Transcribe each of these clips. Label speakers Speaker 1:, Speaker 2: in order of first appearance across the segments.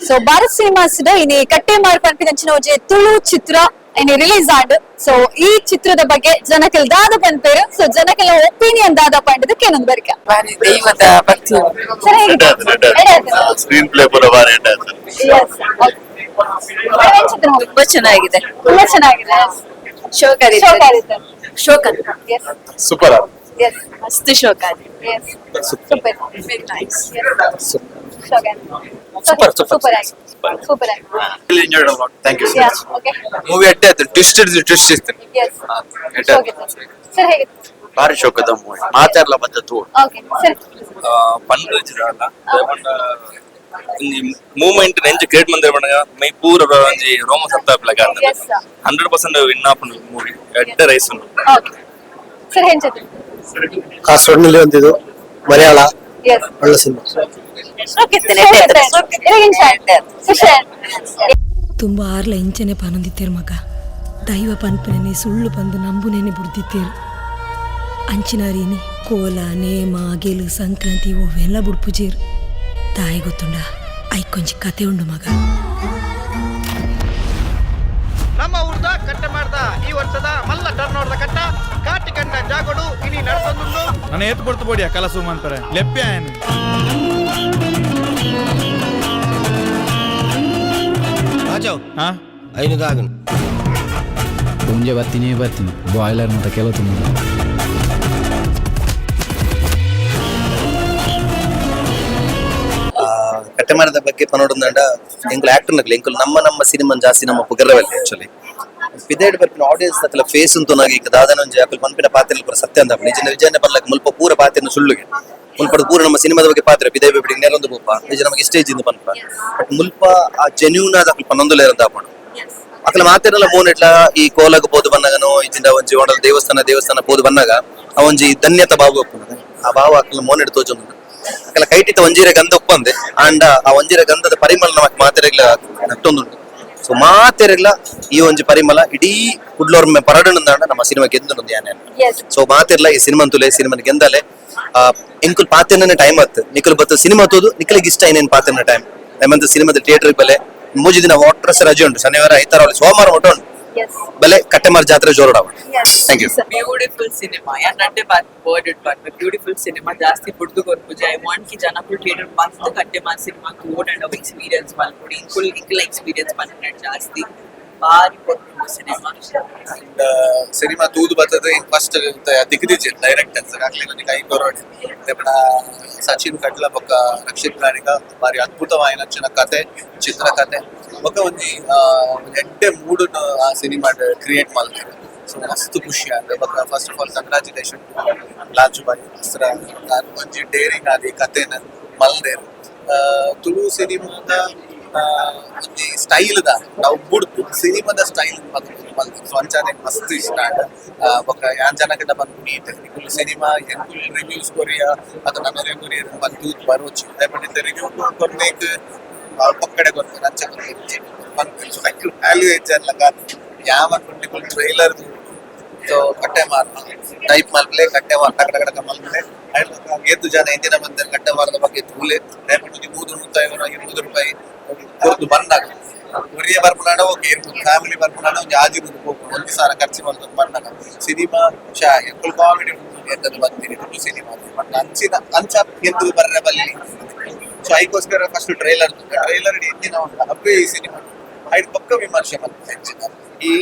Speaker 1: So Bharat cinemas ಇನಿ ಕಟ್ಟೆ ಮಾರ್ಪಂಪಿನ ತುಳು ಚಿತ್ರ ಇನಿ ರಿಲೀಸ್ ಆಂಡ್ ಸೊ ಈ ಚಿತ್ರದ ಬಗ್ಗೆ ಜನಕ್ಕೆಲ್ಲ ದಾದ ಬಂದ್ಪೇರು ಸೊ ಜನಕ್ಕೆಲ್ಲ ಒಪಿನಿಯನ್ ದಾದ ಪಾಂಡದಕ್ಕೆ ಏನೊಂದು ಬರ್ಕ
Speaker 2: ದೈವದ ಭಕ್ತಿ
Speaker 3: ಸ್ಕ್ರೀನ್ ಪ್ಲೇ ಪೂರ ಬಾರಿ
Speaker 2: ತುಂಬಾ ಚೆನ್ನಾಗಿದೆ.
Speaker 1: ತುಂಬಾ ಚೆನ್ನಾಗಿದೆ.
Speaker 2: ಶೋಕರ್
Speaker 3: ಸೂಪರ್
Speaker 2: ಮಸ್ತ್ ಶೋಕರ್
Speaker 1: super super
Speaker 3: thank you
Speaker 1: okay
Speaker 3: movie ಅಟ್ಟೆ ಆಯ್ತು ಟ್ವಿಸ್ಟ್ ಇತ್ತು
Speaker 1: ಸರ್ ಹೇಗೆ
Speaker 3: ಭಾರಿ ಶೋಕದ ಮೂವಿ ಮಾತಾಡ್ಲ ಬಂದದ್ದು
Speaker 1: ಓಕೆ ಸರ್
Speaker 4: ಪಂಡ್ರ ಮೂವ್ಮೆಂಟ್ ನೆಂಚ ಕ್ರಿಯೇಟ್ ಮಂದಿರ ಬಂದಾಗ ಮೈ ಪೂರ ಒಂಜಿ ರೋಮ ಸಪ್ತಾಪ್ಲಗ 100% ವಿನ್ ಆಪನ್ ಮೂವಿ ಎಡ್ಡ ರೈಸ್ ಉಂಟು.
Speaker 1: ಓಕೆ ಸರ್ ಹೆಂಚದು
Speaker 5: ಕಾಸರಗೋಡಿನಲ್ಲಿ ಒಂದಿದು ಮಲಯಾಳ
Speaker 1: ಎಸ್
Speaker 5: ಒಳ್ಳೆ ಸಿನಿಮಾ.
Speaker 6: ತುಂಬ ಆರ್ಲ ಇಂಚನೆ ಪಾನೊಂದಿತ್ತೇರು ಮಗ ದೈವ ಪನ್ಪನೆ ಸುಳ್ಳು ಬಂದು ನಂಬುನೇನೆ ಬುಡ್ದಿತ್ತೇರು ಅಂಚಿನಾರೀನಿ ಕೋಲ ನೇಮ ಗೆಲು ಸಂಕ್ರಾಂತಿ ಅವೆಲ್ಲ ಬುಡ್ಪುಜೇರು ತಾಯಿ ಗೊತ್ತುಂಡ ಐಕೊಂಜಿ ಕತೆ ಉಂಡು ಮಗ.
Speaker 7: ನಮ್ಮ ಊರ್ದ ಕಟ್ಟೆ ಮಾಡ್ದ ಈ ವರ್ಷದ ಮಲ್ಲ ಟರ್ನೋರ್ದ ಕಟ್ಟ ಕಾಟಿ ಕಂಡ ಜಾಗೋಡು ಇನಿ ನಡೆಸೊಂದುಂಡು
Speaker 8: ನನ್ನ ಎತ್ತು ಕೊಡ್ತು ಬೋಡಿಯ ಕಲಸು ಅಂತಾರೆ ಲೆಪ್ಪೆ ಏನು
Speaker 7: ರಾಜವ್
Speaker 8: ಹಾ
Speaker 7: ಐನುದಾಗನ್
Speaker 9: ಮುಂಜೆ ಬರ್ತೀನಿ ಬಾಯ್ಲರ್ ಮತ್ತೆ ಕೆಲವು ತುಂಬ
Speaker 5: ಕಟ್ಟೆಮಾರದ ಬಗ್ಗೆ ಪನೋಡಂದ ಎಂಕುಲು ಆಕ್ಟರ್ ನಗಲಿ ಎಂಕುಲು ನಮ್ಮ ಸಿನಿಮಾ ಜಾಸ್ತಿ ನಮ್ಮ ಪುಗರವಲ್ಲಿ ಆಕ್ಚುಲಿ ಪಿದೇಡ್ ಬರ್ಪಿನ ಆಡಿಯನ್ಸ್ ತಕಲ ಫೇಸ್ ಉಂತು ನಾಗ ಈಗ ದಾದನ ಒಂಜಿ ಅಕಲ್ ಪನ್ಪಿನ ಪಾತ್ರೆ ಪೂರ ಸತ್ಯ ಅಂದ ನಿಜ ಪನ್ಲಕ್ ಮುಲ್ಪ ಪೂರ ಪಾತ್ರೆನ ಸುಳ್ಳುಗೆ ಮುಲ್ಪ ಪೂರ ನಮ್ಮ ಸಿನಿಮಾದ ಬಗ್ಗೆ ಪಾತ್ರೆ ಪಿದೇ ಬಿಡಿ ನೆರೊಂದು ಪೋಪ ನಿಜ ನಮಗೆ ಸ್ಟೇಜ್ ಇಂದ ಪನ್ಪ ಬಟ್ ಮುಲ್ಪ ಆ ಜೆನ್ಯೂನ್ ಆದ ಅಕಲ್ ಪನ್ನೊಂದುಲೇರ ದಾಪಣ ಅಕಲ ಮಾತೆರಲ್ಲ ಮೋನೆಟ್ಲ ಈ ಕೋಲಗ ಬೋದು ಬನ್ನಗನೋ ಇಜಿಂದ ಒಂಜಿ ಓಡಲ್ ದೇವಸ್ಥಾನ ಬೋದು ಬನ್ನಾಗ ಆ ಒಂಜಿ ಧನ್ಯತ ಭಾವ ಒಪ್ಪುನದ ಆ ಭಾವ ಅಕಲ್ ಮೋನೆಡ್ ತೋಜೊಂದು ಅಕಲ ಕೈಟಿತ ಒಂಜೀರ ಗಂಧ ಒಪ್ಪಂದೆ ಆಂಡ ಆ ಒಂಜೀರ ಗಂಧದ ಪರಿಮಳ ನಮಕ್ ಮಾತೆರೆಗ್ಲ ನಟ್ಟೊಂದುಂಟು ಸೊ ಮಾತೆರೆಗ್ಲ ಈ ಒಂಜಿ ಪರಿಮಳ ಇಡೀ ಕುಡ್ಲೋರ್ ಪರಡನಂದಾಂಡ ನಮ್ಮ ಸಿನಿಮಾ ಗೆಂದು ಯಾನೆ ಸೊ ಮಾತೆರ್ಲ ಈ ಸಿನಿಮಾ ತುಲೆ ಸಿನಿಮಾ ಗೆಂದಲೆ ಎಂಕುಲ್ ಪಾತೆನ ಟೈಮ್ ಆತ್ ನಿಕಲ್ ಬತ್ತ ಸಿನಿಮಾ ತೋದು ನಿಕಲಿಗೆ ಇಷ್ಟ ಏನೇನ್ ಪಾತೆನ ಟೈಮ್ ನಮ್ಮಂತ ಸಿನಿಮಾದ ಥಿಯೇಟರ್ ಬಲೆ ಮೂಜಿ ದಿನ ವಾಟ್ರಸ್ ರಜೆ ಉಂಟು ಶನಿವಾರ ಐತಾರ ಸೋಮವಾರ ಒಟ್ಟು ಬಲೆ ಕಟ್ಟೆಮಾರ ಜಾತ್ರೆ ಜೋರಡಾವ ಥ್ಯಾಂಕ್ ಯು.
Speaker 2: ಬ್ಯೂಟಿಫುಲ್ ಸಿನಿಮಾ ಯಾಕೆ word it but beautiful cinema ಜಾಸ್ತಿ ಪುಡ್ದು ಕೊರ್ಪುಜ ಐ ವಾಂಟ್ ಕಿ ಜನ ಫುಲ್ ಥಿಯೇಟರ್ ಮಸ್ತ್ ಕಟ್ಟೆಮಾರ್ ಸಿನಿಮಾ ಕೋಡ್ ಅಂಡ್ ಅವ್ ಎಕ್ಸ್ಪೀರಿಯನ್ಸ್ ಮಾಡ್ಕೊಡಿ ಫುಲ್ ಇಂಕಲ್ ಎಕ್ಸ್ಪೀರಿಯನ್ಸ್ ಮಾಡ್ಕೊಂಡೆ ಜಾಸ್ತಿ ಭಾರಿ ಕೊರ್ಪುಜ
Speaker 5: ಸಿನಿಮಾ ತೂದು ಬರ್ತದೆ ಫಸ್ಟ್ ದಿಗ್ವಿಜಯ್ ಡೈರೆಕ್ಟರ್ ಆಗ್ಲಿ ನನಗೆ ಐ ಕೊರೋಡಿ ಸಚಿನ್ ಕಡ್ಲ ಬೊಕ್ಕ ರಕ್ಷಿತ್ ರಾಣಿಗ ಬಾರಿ ಅದ್ಭುತವಾದ ನಚ್ಚಿನ ಕತೆ ಚಿತ್ರಕಥೆ ಬೊಕ್ಕ ಒಂಜಿ ಎಡ್ಡೆ ಮೂಡನ್ನು ಆ ಸಿನಿಮಾ ಕ್ರಿಯೇಟ್ ಮಾಡ್ತಾರೆ ಸೊ ಮಸ್ತ್ ಖುಷಿ ಆಗಿದೆ ಬೊಕ್ಕ first of all congratulation launch ಬಾರಿ ಒಂಜಿ ಡೇರಿಂಗ್ ಆದಿ ಕತೆನ ಮಲ್ದೇರು ತುಳು ಸಿನಿಮಾದ ಸ್ಟೈಲ್ ನಾವು ಬುಡ್ದು ಸಿನಿಮಾದ ಸ್ಟೈಲ್ ಅಂಚಾನೆ ಮಸ್ತ್ ಇಷ್ಟ ಬೊಕ್ಕ ಯಾನ್ ಜನಕ್ಕೆಲ್ಲ ಬಂದು ಮೀಟ್ ನಿಕುಲು ಸಿನಿಮಾ ಎಂಕುಲ್ ರಿವ್ಯೂಸ್ ಕೊರಿಯ ಅದು ನನ್ನ ಕೊರಿಯರ್ ಬಂದು ಬರೋಚಿ ಬಟ್ ರಿವ್ಯೂ ಕೊರ್ನೇಕ್ ಪಕ್ಕಡೆ ಕೊರ್ತಾರೆ ಅಂಚ ಬಂದು ವ್ಯಾಲ್ಯೂ ಹೆಚ್ಚಲ್ಲ ಯಾವ ನಿಕುಲ್ ಟ್ರೈಲರ್ ಸೊ ಕಟ್ಟೆ ಮಾರ್ ಟೈಪ್ ಮಲ್ಪಲೆ ಕಟ್ಟೆ ಮಾರ್ ಕಡಕ ಮಲ್ಪಲೆ ಗೆದ್ದು ಜನ ಎಂದಿನ ಬಂದ ಕಟ್ಟೆ ಮಾರದ ಬಗ್ಗೆ ತೂಲೆ ದಯಪಟ್ಟು 100 ರೂಪಾಯಿ ಕೊರ್ದು ಬಂದಾಗ ಒರಿಯ ಬರ್ಪುನಾಡ ಓಕೆ ಇರ್ಬೋದು ಫ್ಯಾಮಿಲಿ ಬರ್ಪುನಾಡ ಒಂದು ಆಜಿರುದು ಹೋಗ್ಬೋದು ಒಂದು ಸಾರ ಖರ್ಚು ಮಾಡ್ಕೊಂಡು ಬಂದಾಗ ಸಿನಿಮಾ ಎಂಕುಲ್ ಕಾಮಿಡಿ ಎಂತದ್ದು ಬಂದಿರಿ ಟು ಸಿನಿಮಾ ಬಟ್ ಅಂಚ ಗೆದ್ದು ಬರ್ರೆ ಬಲ್ಲಿ ಸೊ ಅದಕ್ಕೋಸ್ಕರ ಫಸ್ಟ್ ಟ್ರೈಲರ್ ಎಂದಿನ ಹಬ್ಬೆ ಈ ಸಿನಿಮಾ ಐದು ಪಕ್ಕ ವಿಮರ್ಶೆ ಬಂದ ಈ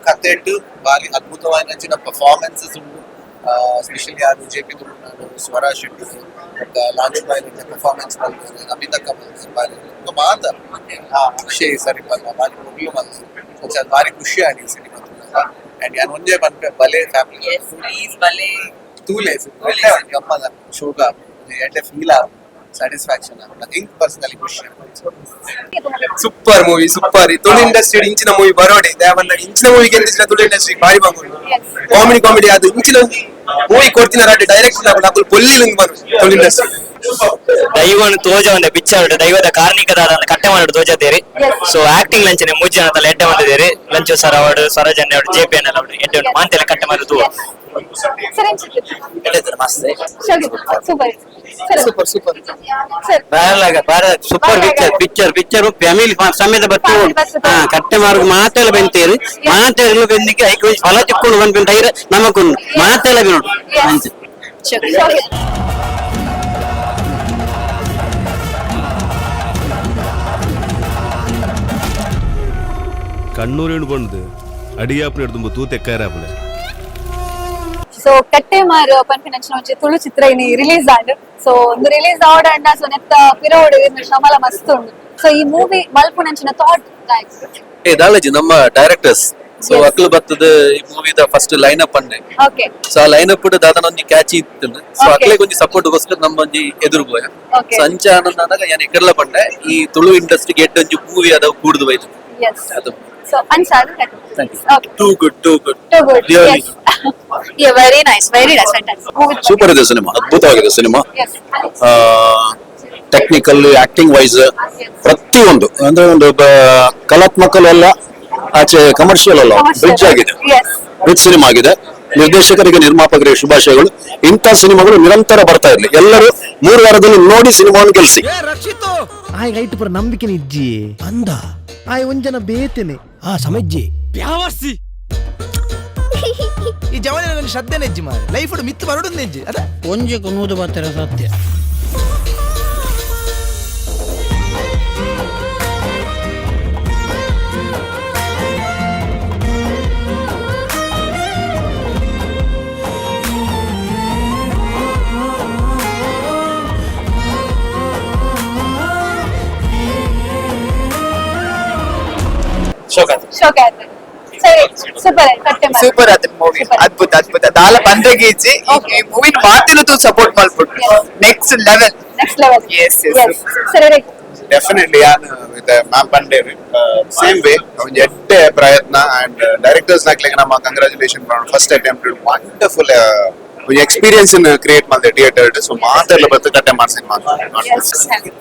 Speaker 5: ಕಥೆಟ್ಟು ಬಾರಿ ಅದ್ಭುತವಾದ ನೆಂಚಿನ ಪರ್ಫಾರ್ಮೆನ್ಸಸ್ ಉಂಟು ಸ್ಪೆಷಲಿ ಯಾರು JP ತುಳುನಾಡು ಸ್ವರ ಶೆಟ್ಟಿ ಲಾಂಚ್ ಬಾಯ್ ಪರ್ಫಾರ್ಮೆನ್ಸ್ ಬಂದಿದೆ ಅಮಿತಾ ಕಮಲ್ ಬಾರಿ ಮಾತ ಅಕ್ಷಯ್ ಸರಿ ಬಂದ ಬಾರಿ ಮುಗಿಲು ಬಂದು ಬಾರಿ ಖುಷಿ ಆಗಿದೆ ಸಿನಿಮಾ ಅಂಡ್ ಯಾನ್ ಒಂದೇ ಬಂದ್ರೆ ಬಲೆ ಫ್ಯಾಮಿಲಿ
Speaker 2: ಬಲೆ
Speaker 5: ತೂಲೆ ಅಮ್ಮದ ಶೋಕ ಎಡ್ಡೆ ಫೀಲ್ ಆಗ ಸ್ಯಾಟಿಸ್ಫ್ಯಾಕ್ಷನ್ ಥಿಂಕ್ ಪರ್ಸನಲಿ ಖುಷಿ
Speaker 8: super movie super Tulu industry ಇಂಚಿನ ಮೂವಿ ಬರೋಡೆ ದೇವನ್ನ ಇಂಚಿನ ಮೂವಿ ಗೆಂದಿಸಿನ ತುಳು ಇಂಡಸ್ಟ್ರಿ ಬಾರಿ ಬಂಗುಂಡು ಕಾಮಿಡಿ ಅದು ಇಂಚಿನ ಮೂವಿ ಕೊಡ್ತಿನ ರಾಟಿ ಡೈರೆಕ್ಟ್ ನಾಕುಲು ಪೊಲ್ಲಿಲಿಂಗ್ ಬರು ತುಳು ಇಂಡಸ್ಟ್ರಿ
Speaker 4: ದೈವನು ತೋಜ ಒಂದ ಪಿಕ್ಚರ್ ದೈವದ ಕಾರ್ಣಿಕದಾದ ಕಟ್ಟೆ ಮಾಡಿ ತೋಜದೇರಿ ಸೊ ಆಕ್ಟಿಂಗ್ ಲಂಚನೆ ಮೂಜಿ ಜನ ಎಡ್ಡೆ ಮಾಡಿದೇರಿ ಲಂಚು ಸರ್ ಅವಡು ಸ್ವರಜನ್ಯ ಅವಡು JP ಎನ್ ಅವಡು ಎಡ್ಡೆ ಮಾಂತೆಲ್ಲ ಕಟ್ಟೆ ಮಾಡಿ ತೂ
Speaker 1: ಸರ್ ಹೆಂಚಿತ್ತು
Speaker 5: ಮಸ್ತ್
Speaker 1: super super sir
Speaker 10: super picture family ಸಮೇತ ಬತ್ತು ಕಟ್ಟೆ ಮಾರ್ಗ ಮಾತೆಲ್ಲ ಬೆಂತೇರಿ ಮಾತೆಲ್ಲ ಬೆಂದಿಗೆ ಐದು ಫಲ ಚಿಕ್ಕೊಂಡು ಬಂದು ಧೈರ್ಯ ನಮಗೊಂದು ಮಾತೆಲ್ಲ ನೋಡು
Speaker 11: കണ്ണൂരിന് പോണത് അടിയാപ്പിന് എടുത്തുമ്പോ തൂത്തെക്കാരാപ്പിളെ
Speaker 1: ಸೊ ಕಟ್ಟೆ ಮಾರು ಪನ್ಪಿನಂಚಿನ ಒಂಜಿ ತುಳು ಚಿತ್ರ ಇನಿ ರಿಲೀಸ್ ಆಂಡ್ ಸೊ ಒಂದು ರಿಲೀಸ್ ಆವಡಂಡ ಸೊ ನೆತ್ತ ಪಿರೋಡ್ ಶಮಲ ಮಸ್ತ್ ಉಂಡು ಸೊ ಈ ಮೂವಿ ಮಲ್ಪುನಂಚಿನ ಥಾಟ್
Speaker 5: ದಾಳಜಿ ನಮ್ಮ ಡೈರೆಕ್ಟರ್ಸ್ ಸೊ ಅಕ್ಲು ಬರ್ತದ ಈ ಮೂವಿದ ಫಸ್ಟ್ ಲೈನ್ ಅಪ್ ಅಂಡೆ
Speaker 1: ಓಕೆ
Speaker 5: ಸೊ ಆ ಲೈನ್ ಅಪ್ ದಾದನ ಒಂಜಿ ಕ್ಯಾಚ್ ಇತ್ತು ಸೊ ಅಕ್ಲೆ ಒಂಜಿ ಸಪೋರ್ಟ್ ಗೋಸ್ಕರ ನಮ್ಮ ಒಂಜಿ ಎದುರು ಬೋಯ
Speaker 1: Okay.
Speaker 5: ಸೊ ಅಂಚ ಆನಂದಾಗ ಯಾನ್ ಎಕಡ್ಲ ಪಂಡೆ ಈ ತುಳು ಇಂಡಸ್ಟ್ರಿಗೆ ಎಡ್ಡ ಒಂಜಿ ಮೂವಿ ಅದ ಕೂಡುದು ಬೈತು
Speaker 1: ಯೆಸ್
Speaker 5: ಅದು
Speaker 1: ಸೊ ಅನ್ಸಾದ okay
Speaker 5: too good
Speaker 1: too good
Speaker 5: Really
Speaker 1: yes yeah very nice fantastic
Speaker 3: super ಇದೆ ಸಿನಿಮಾ, ಅದ್ಭುತವಾಗಿದೆ cinema.
Speaker 1: Yes
Speaker 3: technical acting wise ಪ್ರತಿಯೊಂದು ಅಂದ್ರೆ ಒಂದು ಕಲಾತ್ಮಕ ಎಲ್ಲ ಆಚೆ ಕಮರ್ಷಿಯಲ್ ಅಲ್ಲ ಬ್ರಿಡ್ಜ್ ಆಗಿದೆ,
Speaker 1: ಯೆಸ್
Speaker 3: ಬ್ರಿಡ್ಜ್ ಸಿನಿಮಾ ಆಗಿದೆ. ನಿರ್ದೇಶಕರಿಗೆ ನಿರ್ಮಾಪಕರಿಗೆ ಶುಭಾಶಯಗಳು. ಇಂಥ ಸಿನಿಮಾಗಳು ನಿರಂತರ ಬರ್ತಾ ಇರ್ಲಿ, ಎಲ್ಲರೂ 3 ವಾರದಲ್ಲಿ ನೋಡಿ ಸಿನಿಮಾವನ್ನು ಗೆಲ್ಸಿ.
Speaker 7: ರಕ್ಷಿತು ಆಯ್ ರೈಟ್ ಪರ ನಂಬಿಕೆ ಇಜ್ಜಿ ಅಂದ ಆಯ್ ಒಂಜನ ಬೇತೇನೆ ಆ ಸಮಜ್ಜಿ ಪ್ಯಾವರ್ಸಿ ಈ ಜವಾನ ನನ್ನ ಶ್ರದ್ಧೆ ನೆಜ್ಜಿ ಮಾರೆ ಲೈಫ್ ಮಿತ್ತು ಬರಡು ನೆಜ್ಜಿ ಅದ
Speaker 10: ಒಂಜಕ್ಕೆ ನೂದು ಬರ್ತಾರೆ ಸತ್ಯ.
Speaker 1: ಶೋಕಾತ್ ಸರಿ ಸೂಪರ್ ಕಟ್ಟೆ ಮಾರು
Speaker 2: ಸೂಪರ್ ಆದ ಮೂವಿ, ಅದ್ಭುತ ದಾಲ ಬಂದ್ರೆಗೆ ಇಜ್ಜಿ ಈ ಮೂವಿನ ಮಾತಿನ ತೂ ಸಪೋರ್ಟ್ ಮಾಡ್ಬಿಟ್ಟು ನೆಕ್ಸ್ಟ್ ಲೆವೆಲ್. Yes, yes.
Speaker 1: ಸರಿ
Speaker 3: ಡೆಫಿನೆಟ್ಲಿ ಯಾನ್ ವಿತ್ ಮ್ಯಾಮ್ ಪಂಡೇವಿ ಸೇಮ್ ವೇ ಒಂದು ಎಡ್ಡೆ ಪ್ರಯತ್ನ ಅಂಡ್ ಡೈರೆಕ್ಟರ್ಸ್ ನಾಗ್ಲಿಗೆ ನಮ್ಮ ಕಂಗ್ರಾಚುಲೇಷನ್ ಫಸ್ಟ್ ಅಟೆಂಪ್ಟ್ ವಂಡರ್ಫುಲ್ ಒಂದು ಎಕ್ಸ್ಪೀರಿಯನ್ಸ್ ಕ್ರಿಯೇಟ್ ಮಾಡಿದೆ ಥಿಯೇಟರ್. ಸೊ ಮಾತೆಲ್ಲ ಬತ್ತು ಕಟ್ಟೆ ಮಾಡಿ ಸಿನಿಮಾ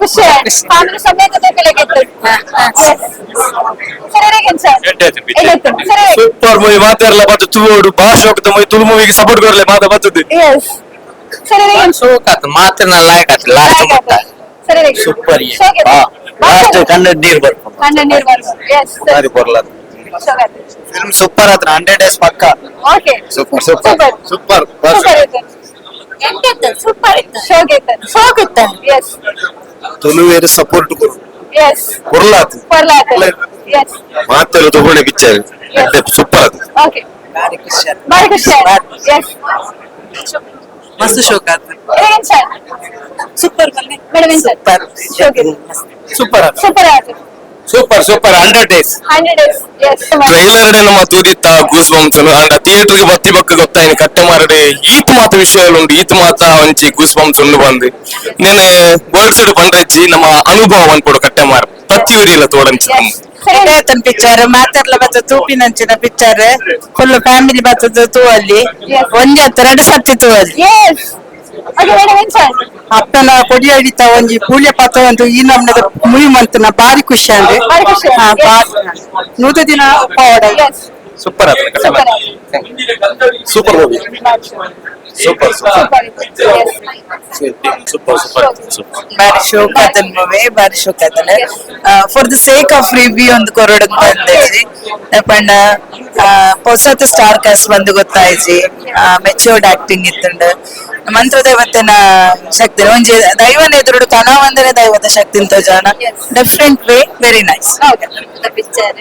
Speaker 1: ಖುಷಿ ಫ್ಯಾಮಿಲಿ ಸಮೇತ ಬೆಳಗ್ಗೆ ಸರಿ
Speaker 3: ಸೂಪರ್ ಮೂವಿ ಮಾತೆಲ್ಲ ಬತ್ತು ತುಳು ಭಾಷೆ ಹೋಗ್ತಾ ಮೂವಿ ತುಳು ಮೂವಿಗೆ ಸಪೋರ್ಟ್ ಕೊಡಲಿ ಮಾತಾ ಬರ್ತದೆ.
Speaker 1: ಎಸ್ ಸರಿ
Speaker 10: ಸೋಕಾತ್ ಮಾತಿನ ಲಾಯಕಾತ್ ಲಾಸ್ಟ್
Speaker 1: ಸರಿ
Speaker 10: ಸೂಪರ್ ಲಾಸ್ಟ್ ಕನ್ನಡ ನೀರು ಬರ್ಕೊಂಡು
Speaker 1: ಕಣ್ಣು ನೀರು ಬರ್ತದೆ ಎಸ್
Speaker 3: ಸಾರಿ ಬರಲ್ಲ
Speaker 10: ಫಿಲ್ಮ್ ಸೂಪರ್ ಆತ್ರ 100 days ಪಕ್ಕ.
Speaker 1: Okay
Speaker 3: super super super
Speaker 1: super ಶೋಕಿತ್ತ ಎಸ್
Speaker 3: ತುಳುವೇರು ಸಪೋರ್ಟ್ ಕೊಡು
Speaker 1: ಎಸ್
Speaker 3: ಕೊರ್ಲಾತ್
Speaker 1: ಪರ್ಲಾತ ಎಸ್
Speaker 3: ಮಾತೆಲ್ಲ ತಗೊಂಡೆ ಪಿಕ್ಚರ್ ಸೂಪರ್ ಅದು.
Speaker 1: ಓಕೆ ಬಾರಿ ಖುಷಿ ಎಸ್
Speaker 2: ಮಸ್ತ್ ಶೋಕ
Speaker 1: super madam super
Speaker 3: super
Speaker 1: super ಆಯ್ತು
Speaker 3: super super 100 days
Speaker 1: 100 days yes
Speaker 3: trailer ನಮ್ಮ ತೂದಿತ್ತ ಗೂಸ್ ಬಂಪ್ಸ್ ಅಂಡ್ ಥಿಯೇಟರ್ ಗೆ ಬತ್ತಿ ಬಕ್ಕ ಗೊತ್ತಾಯಿನ ಕಟ್ಟೆ ಮಾರಡೆ ಈತ್ ಮಾತ ವಿಷಯಗಳುಂಡು ಈತ್ ಮಾತ ಒಂಚಿ ಗೂಸ್ ಬಂಪ್ಸ್ ಉಂಡು ಬಂದು ನೆನೆ ವರ್ಡ್ಸ್ ಪಂಡ್ರೆಜ್ಜಿ ನಮ್ಮ ಅನುಭವ ಅನ್ಕೊಡು ಕಟ್ಟೆ ಮಾರ ಪ್ರತಿ ಊರಿಲ್ಲ ತೋಡಂಚಿ
Speaker 2: ಪಿಕ್ಚರ್ ಮಾತಾಡ್ಲ ಬತ್ತ ತೂಪಿನಂಚಿನ ಪಿಕ್ಚರ್ ಫುಲ್ ಫ್ಯಾಮಿಲಿ ಬತ್ತದ ತೂ ಅಲ್ಲಿ ಒಂದೇ 2 ಸರ್ತಿ ತೂ ಅಲ್ಲಿ
Speaker 1: ಎಸ್ ಓಕೆ ಮೇಡಮ್
Speaker 2: ಅಪ್ಪನ ಕೊಡಿ ಹಿಡಿತ ಒಂಜಿ ಪೂಲ್ಯ ಪಾತ್ರ ಒಂದು ಈ ನಮ್ನದ ಮುಯಿ ಮಂತನ ಬಾರಿ ಖುಷಿ ಅಂದ್ರೆ
Speaker 1: ಬಾರಿ ಖುಷಿ
Speaker 2: ನೂತ ದಿನ ಪವಾಡ
Speaker 3: super super movie super super super
Speaker 2: ಬಾರಿ ಶೋಕ ಅದನ್ ಮೂವಿ ಬಾರಿ ಶೋಕ ಅದನ್ನ for the sake of review ಒಂದು ಕೊರಡು ಬಂದಿ지 ಪಂಡ ಹೊಸತು ಸ್ಟಾರ್ ಕಾಸ್ಟ್ ಬಂದು ಗೊತ್ತಾಯ್ಜಿ ಮೆಚ್ಯೂರ್ಡ್ ಆಕ್ಟಿಂಗ್ ಇತ್ತುಂಡು ಮಂತ್ರ ದೇವತೆನ ಶಕ್ತಿ ಒಂಜಿ ದೈವನ ಎದುರುಡು ತನವಂದನೆ ದೈವದ ಶಕ್ತಿ ತೋಜಾನ different way very nice
Speaker 12: picture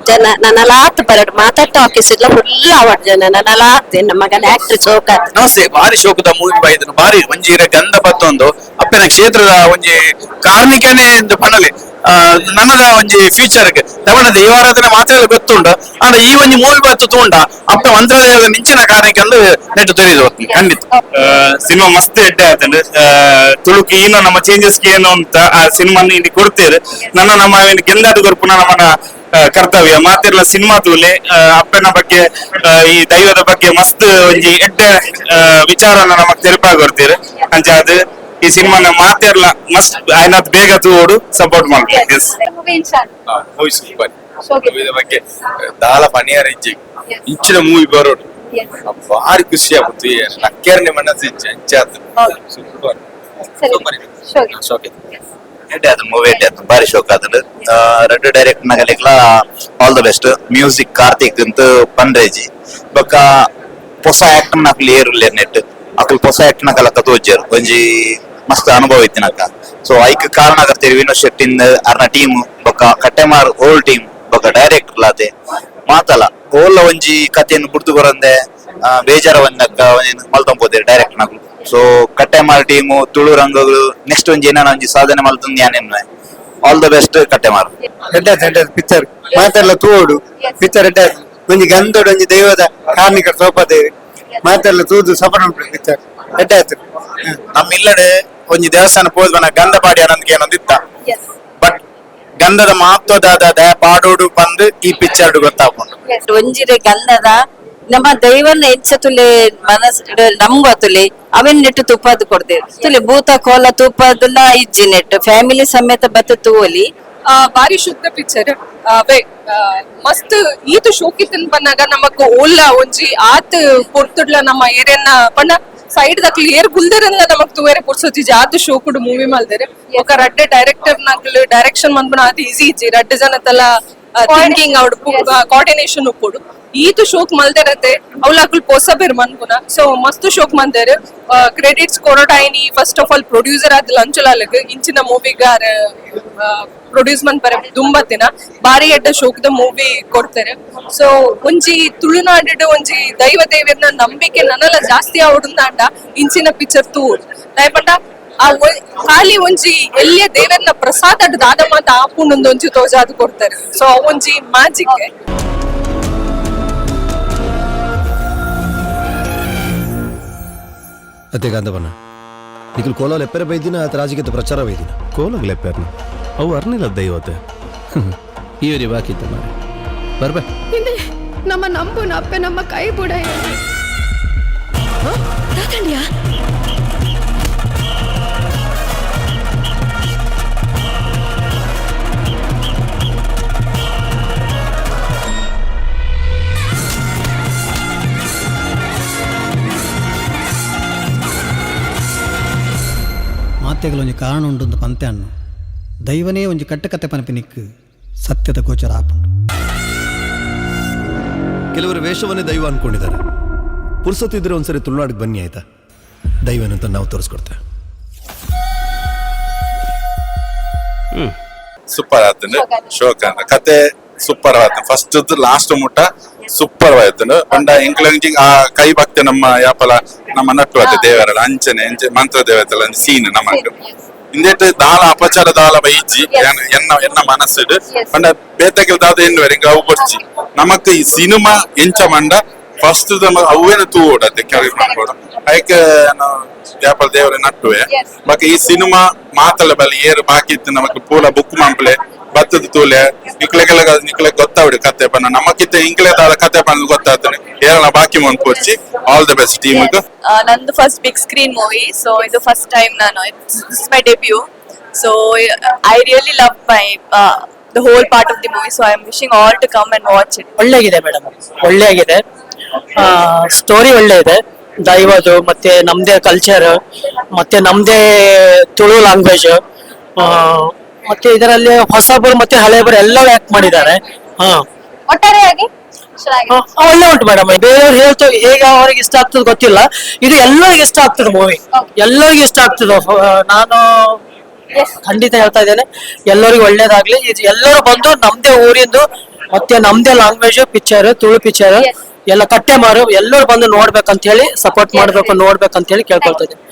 Speaker 12: ಜನ ನನ್ನ ಲಾತ್ ಬರಡು ಮಾತಾಡ್ತಾ ಹಾಕಿಸಿದ್ಲ ಫುಲ್ ಅವಡ್ ಜನ ನನ್ನ ಲಾತ್ ಮಗನ ಆಕ್ಟರ್ ಚೌಕಾತ್
Speaker 3: ನಮಸ್ತೆ ಬಾರಿ ಶೋಕದ ಮೂವಿ ಬಾಯ್ದನು ಬಾರಿ ಒಂಜಿ ಗಂಧ ಬತ್ತೊಂದು ಅಪ್ಪನ ಕ್ಷೇತ್ರದ ಒಂಜಿ ಕಾರ್ಮಿಕನೇ ಎಂದು ಪಣಲೆ ನನ್ನದ ಒಂಜಿ ಫ್ಯೂಚರ್ ತವಣದ ಈ ವಾರದನ್ನ ಮಾತ್ರ ಗೊತ್ತುಂಡು ಆಂಡ ಈ ಒಂಜಿ ಮೂವಿ ಬತ್ತು ತೂಂಡ ಅಪ್ಪ ಮಂತ್ರಾಲಯದ ಮಿಂಚಿನ ಕಾರ್ಮಿಕಂದು ನೆಟ್ಟು ತೊರಿದು ಖಂಡಿತ
Speaker 11: ಸಿನಿಮಾ ಮಸ್ತ್ ಎಡ್ಡೆ ಆತಂಡ್ ತುಳುಕಿ ಏನು ನಮ್ಮ ಚೇಂಜಸ್ ಏನು ಅಂತ ಆ ಸಿನಿಮಾ ಇಲ್ಲಿ ಕೊಡ್ತೇವೆ ನಮ್ಮ ಗೆಂದಾಟ ಕೊರ್ಪುನ ನಮ್ಮನ ಕರ್ತವ್ಯ ಮಾತಿರ್ಲ ಸಿನಿಮಾ ತೂಲೆ ಅಪ್ಪನ ಬಗ್ಗೆ ಈ ದೈವದ ಬಗ್ಗೆ ಮಸ್ತ್ ಒಂಜಿ ಎಡ್ಡೆ ವಿಚಾರನ ನಮಕ್ ತೆರಪಾಗೊಡ್ತೀರಿ ಅಂಚ ಅದು ಈ ಸಿನಿಮಾನ ಮಾತಿರ್ಲ ಮಸ್ತ್ ಆಯ್ನತ್ ಬೇಗ ತೂಡು ಸಪೋರ್ಟ್ ಮಾಡ್ಬೇಕು
Speaker 3: ಮೂವಿ ಸೂಪರ್ ಬಗ್ಗೆ ದಾಲ ಪನಿಯಾರ ಇಜ್ಜಿ ಇಂಚಿನ ಮೂವಿ ಬರೋಡು ಭಾರಿ ಖುಷಿ ಆಗುತ್ತೆ ನಕ್ಕೇರ್ನೆ ಮನಸ್ಸು ಇಜ್ಜಿ ಅಂಚಾತು ಸೂಪರ್ ಎಡ್ಡೆ ಅದು ಮೂವಿ ಎಡ್ಡೆ ಅದು ಬಾರಿ ಶೋಕ ಅದನ್ನು ರೆಡ್ ಡೈರೆಕ್ಟ್ ನಗಲಿಕ್ಲ all the best music Karthik ಅಂತ ಪಂಡ್ರೇಜಿ ಬೊಕ್ಕ ಹೊಸ ಆಕ್ಟ್ ನಕಲ್ ಏರುಲ್ಲೆ ನೆಟ್ ಅಕಲ್ ಹೊಸ ಆಕ್ಟ್ ನಕಲ ತೋಜರು ಒಂಜಿ ಮಸ್ತ್ ಅನುಭವ ಇತ್ತಿನಕ ಸೊ ಐಕ್ ಕಾರಣ ಕರ್ತೀರಿ ವಿನೋದ್ ಶೆಟ್ಟಿಂದ ಅರ್ನ ಟೀಮ್ ಬೊಕ್ಕ ಕಟ್ಟೆಮಾರ್ ಹೋಲ್ ಟೀಮ್ ಬೊಕ್ಕ ಡೈರೆಕ್ಟರ್ ಲಾತೆ ಮಾತಲ್ಲ ಓಲ್ಲ ಒಂಜಿ ಕಥೆಯನ್ನು ಬುಡ್ದು ಬರಂದೆ ಬೇಜಾರ ಬಂದಕ್ಕ ಮಲ್ತಂಬೋದಿರಿ ಡೈರೆಕ್ಟ್ ನಕಲು ಸೊ ಕಟ್ಟೆಮಾರ್ ಟೀಮು ತುಳು ರಂಗಗಳು ನೆಕ್ಸ್ಟ್ ಒಂಜಿ ಏನಾನ ಒಂಜಿ ಸಾಧನೆ ಮಲ್ತಂದು ಯಾನೆನ್ನೆ all the best Kattemar
Speaker 10: picture ಮಾತೆಲ್ಲ ತೂಡು ಪಿಕ್ಚರ್ ಒಂಜಿ ಗಂಧೋಡು ಒಂಜಿ ದೈವದ ಕಾರ್ಮಿಕರ ಸೋಪದೇವಿ ಮಾತೆಲ್ಲ ತೂದು ಸಫರ ಉಂಟು ಪಿಕ್ಚರ್
Speaker 3: ನಮ್ಮ ಇಲ್ಲಡೆ ಒಂಜಿ ದೇವಸ್ಥಾನ ಪೋದ್ ಬನ ಗಂಧ ಪಾಡಿ ಅನ್ನೋದಕ್ಕೆ ಏನೊಂದಿತ್ತ ಬಟ್ ಗಂಧದ ಮಹತ್ವದ ಪಾಡೋಡು ಬಂದು ಈ ಪಿಕ್ಚರ್ ಗೊತ್ತಾಗ್ಕೊಂಡು
Speaker 12: ಒಂಜಿರೆ ಗಂಧದ ನಮ್ಮ ದೈವನ ಹೆಚ್ಚುಲೆ ಮನಸ್ ನಮ್ಗೊತ್ತುಲೆ ಅವನ್ ನೆಟ್ಟು ತುಪ್ಪದು ಕೊಡ್ತೇವೆ ತುಲೆ ಭೂತ ಕೋಲ ತುಪ್ಪದಲ್ಲ ಇಜ್ಜಿ ನೆಟ್ಟು ಫ್ಯಾಮಿಲಿ ಸಮೇತ ಬತ್ತ ತೂವಲಿ
Speaker 1: ಬಾರಿ ಶುದ್ಧ ಪಿಕ್ಚರ್ ಅವೇ ಮಸ್ತ್ ಈತು ಶೋಕಿತನ್ ಬಂದಾಗ ನಮಕ್ ಓಲ್ಲ ಒಂಜಿ ಆತ್ ಪೊರ್ತುಡ್ಲ ನಮ್ಮ ಏರಿಯನ್ನ ಪಂಡ ಸೈಡ್ ದ ಕ್ಲಿಯರ್ ಗುಲ್ದರನ್ನ ನಮಕ್ ತೂವೇರೆ ಪುರ್ಸೋತಿ ಜಾತ್ ಶೋಕುಡು ಮೂವಿ ಮಲ್ದೇರೆ ఒక ರಡ್ಡೆ ಡೈರೆಕ್ಟರ್ ನಕ್ಲು ಡೈರೆಕ್ಷನ್ ಮಂದ್ಬನ ಅದು ಈಸಿ ಇಜ್ಜಿ ರಡ್ಡೆ ಜನತಲ್ಲ ಥಿಂಕಿಂಗ್ ಔಡ್ ಕೋಆರ್ಡಿನೇಷನ್ ಉಪ್ಪುಡು ಈತು ಶೋಕ್ ಮಲ್ದಿರತ್ತೆ ಅವ್ಲಾಕುಲ್ ಪೊಸಬೇರ್ ಮನ್ಪುನ ಸೊ ಮಸ್ತ್ ಶೋಕ್ ಮಂದೇರು ಕ್ರೆಡಿಟ್ಸ್ ಕೊರಟಾಯಿನಿ ಫಸ್ಟ್ ಆಫ್ ಆಲ್ ಪ್ರೊಡ್ಯೂಸರ್ ಆದ್ ಲಂಚುಲಾಲಗ್ ಇಂಚಿನ ಮೂವಿಗಾರ ಪ್ರೊಡ್ಯೂಸ್ ಮನ್ಪರೆ ದುಂಬತ್ತಿನ ಬಾರಿ ಎಡ್ಡ ಶೋಕದ ಮೂವಿ ಕೊಡ್ತಾರೆ ಸೊ ಒಂಜಿ ತುಳುನಾಡು ಒಂಜಿ ದೈವ ದೇವಿಯರ್ನ ನಂಬಿಕೆ ನನ್ನಲ್ಲ ಜಾಸ್ತಿ ಆವಡುಂದಾಂಡ ಇಂಚಿನ ಪಿಕ್ಚರ್ ತೂರ್ ದಯಪಂಡ ಆ ಖಾಲಿ ಒಂಜಿ ಎಲ್ಲಿಯ ದೇವರನ್ನ ಪ್ರಸಾದ ದಾದ ಮಾತ ಆಪುಂಡ್ ಒಂಜಿ ತೋಜಾದು ಕೊಡ್ತಾರೆ ಸೊ ಒಂಜಿ ಮ್ಯಾಜಿಕ್
Speaker 13: ಅತ್ತೆ ಗಾಂಧವನ ನಿಖಲ್ ಕೋಲಲ್ಲಿ ಎಪ್ಪರೆ ಬೈದಿನ ಆತ ರಾಜಕೀಯ ಪ್ರಚಾರ ಬೈದಿನ ಕೋಲಗಳು ಎಪ್ಪರ್ನ ಅವು ಅರ್ನಿಲ್ಲ ದೈವತೆ ಇವರಿ ಬಾಕಿತ್ತು ಮಾರೆ ಬರ್ಬೇ
Speaker 14: ನಮ್ಮ ನಂಬುನ ಅಪ್ಪೆ ನಮ್ಮ ಕೈ ಬುಡ
Speaker 15: ಮಾತೆಗಳೊಂದು ಕಾರಣ ಉಂಟು ಪಂತೆ ಅನ್ನು ದೈವನೇ ಒಂಜಿ ಕಟ್ಟಕತೆ ಪನಪಿನಿಕ್ ಸತ್ಯದ ಗೋಚರ ಆಪುಂಡು
Speaker 13: ಕೆಲವರು ವೇಷವನ್ನೇ ದೈವ ಅನ್ಕೊಂಡಿದ್ದಾರೆ ಪುರ್ಸೊತ್ತಿದ್ರೆ ಒಂದ್ಸರಿ ತುಳುನಾಡಿಗೆ ಬನ್ನಿ ಆಯ್ತಾ ದೈವನಂತ ನಾವು ತೋರಿಸ್ಕೊಡ್ತೇವೆ
Speaker 3: ಸೂಪರ್ ಆತನು ಶೋಕ ಕತೆ ಸೂಪರ್ ಆತ ಫಸ್ಟ್ ಲಾಸ್ಟ್ ಮುಟ್ಟ ಸೂಪರ್ ಆಯ್ತನು ಪಂಡ ಇಂಕ್ಲಂಜಿ ಆ ಕೈ ಭಕ್ತಿ ನಮ್ಮ ಯಾಪಲ ನಮ್ಮ ನಟ್ಟು ಆತ ದೇವರ ಅಂಚನೆ ಮಂತ್ರ ದೇವತೆಲ್ಲ ಸೀನ್ ನಮಕ್ ಇಂದೇಟ್ ದಾಲ ಅಪಚಾರ ದಾಲ ಬೈಜಿ ಎನ್ನ ಮನಸ್ಸು ಪಂಡ ಬೇತಕ್ಕೆ ದಾದ ಎನ್ನುವರೆ ಹಿಂಗ ಅವು ಬರ್ಚಿ ನಮಕ್ ಈ ಸಿನಿಮಾ ಎಂಚ ಮಂಡ ಫಸ್ಟ್ ಅವೇನ ತೂಡತ್ತೆ ಕೆಳಗೆ ಮಾಡ್ಕೊಡು ಅದಕ್ಕೆ ಯಾಪಲ ದೇವರ ನಟ್ಟುವೆ ಬಾಕಿ ಈ ಸಿನಿಮಾ ಮಾತಲ್ಲ ಬಲ್ಲಿ ಏರು ಬಾಕಿ ಇತ್ತು ನಮಕ್ ಪೂಲ ಬುಕ್ ಮಂಪ್ಲೆ ಬತ್ತದ ತೂಲೆ ನಿಕ್ಲೆಗೆಲ್ಲ ಗೊತ್ತಾವ್ರಿ ಕತೆ ಪನ್ನ ನಮಕಿತ್ತ ಇಂಕ್ಲೆದಾದ ಕತೆ ಪನ್ನ ಗೊತ್ತಾಗ್ತಾನೆ ಏರಲ್ಲ ಬಾಕಿ ಮುಂದ್ ಕೊರ್ಚಿ ಆಲ್ ದ ಬೆಸ್ಟ್ ಟೀಮ್
Speaker 1: ನಂದು first big screen movie so ಇದು ಫಸ್ಟ್ ಟೈಮ್ ನಾನು this my debut so I really love my the whole part of the movie so I am wishing all to come and watch it
Speaker 16: ಒಳ್ಳೆಗಿದೆ madam ಒಳ್ಳೆಯಾಗಿದೆ story ಒಳ್ಳೆ ಇದೆ ದೈವದು ಮತ್ತೆ ನಮ್ದೇ culture ಮತ್ತೆ ನಮ್ದೇ ತುಳು ಲ್ಯಾಂಗ್ವೇಜ್ ಮತ್ತೆ ಇದರಲ್ಲಿ ಹೊಸಬರು ಮತ್ತೆ ಹಳೆಯಬರು ಎಲ್ಲರೂ ಆಕ್ಟ್ ಮಾಡಿದ್ದಾರೆ
Speaker 1: ಒಟ್ಟಾರೆಯಾಗಿ
Speaker 16: ಒಳ್ಳೆ ಉಂಟು ಮೇಡಮ್ ಬೇರೆಯವ್ರು ಹೇಳ್ತು ಹೇಗೆ ಅವ್ರಿಗೆ ಇಷ್ಟ ಆಗ್ತದೆ ಗೊತ್ತಿಲ್ಲ ಇದು ಎಲ್ಲರಿಗೂ ಇಷ್ಟ ಆಗ್ತದೆ ಮೂವಿ ಎಲ್ಲರಿಗೂ ಇಷ್ಟ ಆಗ್ತದೆ ನಾನು ಖಂಡಿತ ಹೇಳ್ತಾ ಇದ್ದೇನೆ ಎಲ್ಲರಿಗೂ ಒಳ್ಳೇದಾಗ್ಲಿ ಎಲ್ಲರೂ ಬಂದು ನಮ್ದೇ ಊರಿಂದು ಮತ್ತೆ ನಮ್ದೇ ಲ್ಯಾಂಗ್ವೇಜ್ ಪಿಕ್ಚರ್ ತುಳು ಪಿಕ್ಚರ್ ಎಲ್ಲ ಕಟ್ಟೆ ಮಾರು ಎಲ್ಲರೂ ಬಂದು ನೋಡ್ಬೇಕಂತ ಹೇಳಿ ಸಪೋರ್ಟ್ ಮಾಡ್ಬೇಕು ನೋಡ್ಬೇಕಂತ ಹೇಳಿ ಕೇಳ್ಕೊಳ್ತಾ ಇದ್ದೀನಿ